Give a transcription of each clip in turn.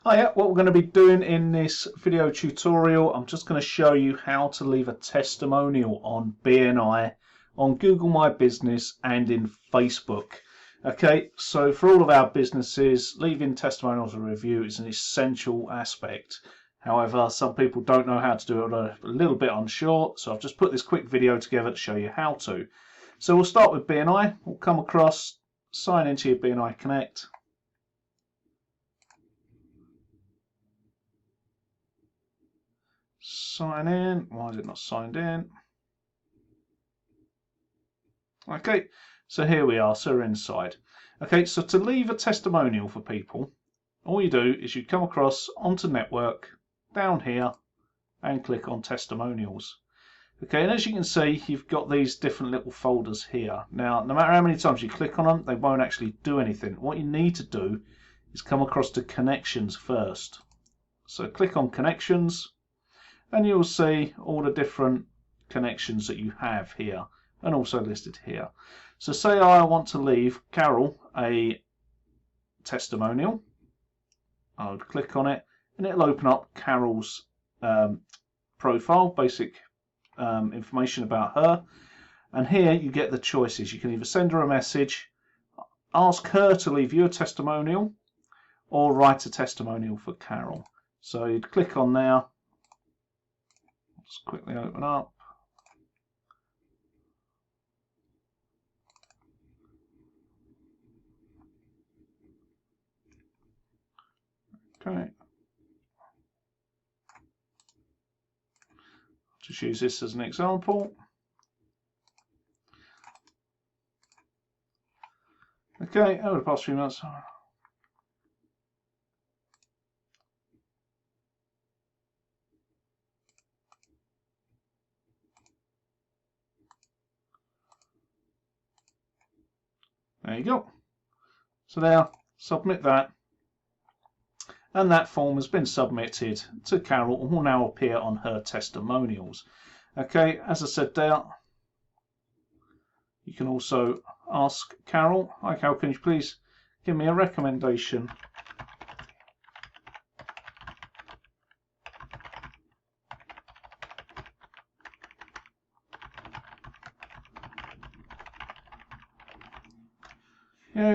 Hiya, what we're going to be doing in this video tutorial, I'm just going to show you how to leave a testimonial on BNI, on Google My Business and in Facebook. Okay, so for all of our businesses, leaving testimonials and review is an essential aspect. However, some people don't know how to do it, or a little bit unsure, so I've just put this quick video together to show you how to. So we'll start with BNI. We'll come across, sign into your BNI Connect. Sign in. Why is it not signed in? Okay, so here we are, so we're inside. Okay, so to leave a testimonial for people, all you do is you come across onto Network, down here, and click on Testimonials. Okay, and as you can see, you've got these different little folders here. Now, no matter how many times you click on them, they won't actually do anything. What you need to do is come across to Connections first. So click on Connections, and you'll see all the different connections that you have here and also listed here. So say I want to leave Carol a testimonial. I would click on it and it'll open up Carol's profile, basic information about her, and here you get the choices. You can either send her a message, ask her to leave you a testimonial, or write a testimonial for Carol. So you'd click on there. Let's quickly open up. Okay. Just use this as an example. Okay, over the past few months. There you go. So there, submit that. And that form has been submitted to Carol and will now appear on her testimonials. Okay, as I said there, you can also ask Carol, hi Carol, can you please give me a recommendation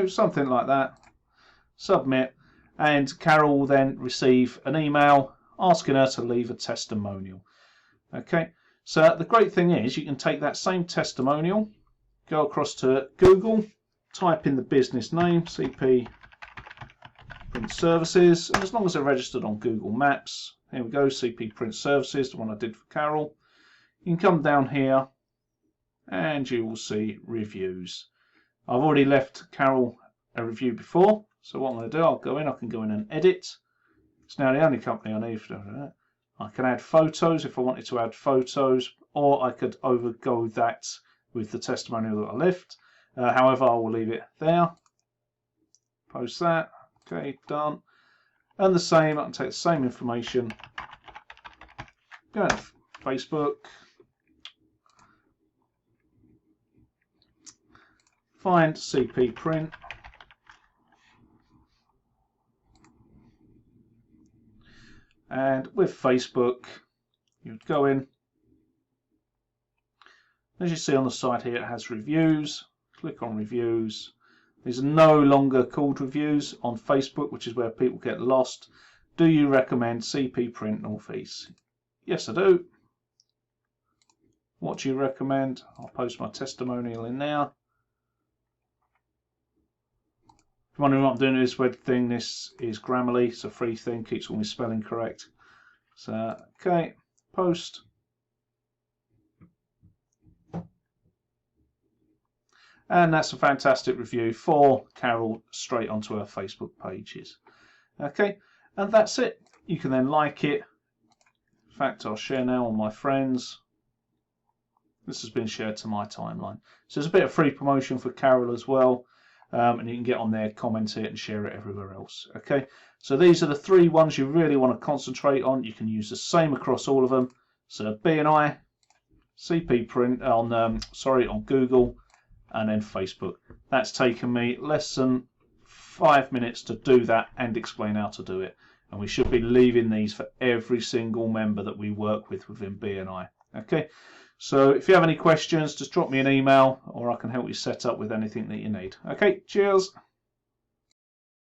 something like that. Submit, and Carol will then receive an email asking her to leave a testimonial. Okay, so the great thing is you can take that same testimonial, go across to Google, type in the business name, CP Print Services, and as long as they're registered on Google Maps, here we go, CP Print Services, the one I did for Carol, you can come down here and you will see reviews. I've already left Carol a review before, so what I'm going to do, I can go in and edit. It's now the only company I need for that. I can add photos if I wanted to add photos, or I could go that with the testimonial that I left. However, I will leave it there. Post that. Okay, done. And the same, I can take the same information, go to Facebook, find CP Print, and with Facebook you'd go in. As you see on the side here, it has reviews. Click on reviews. These are no longer called reviews on Facebook, which is where people get lost. Do you recommend CP Print Northeast? Yes, I do. What do you recommend? I'll post my testimonial in there. If you're wondering what I'm doing with this web thing, this is Grammarly. It's a free thing, keeps all my spelling correct. So, okay, post. And that's a fantastic review for Carol straight onto her Facebook pages. Okay, and that's it. You can then like it. In fact, I'll share now on my friends. This has been shared to my timeline. So there's a bit of free promotion for Carol as well. And you can get on there, comment it, and share it everywhere else. Okay, so these are the three ones you really want to concentrate on. You can use the same across all of them. So BNI, CP Print on Google, and then Facebook. That's taken me less than 5 minutes to do that and explain how to do it. and we should be leaving these for every single member that we work with within BNI. Okay, so if you have any questions, just drop me an email, or I can help you set up with anything that you need. Okay, cheers.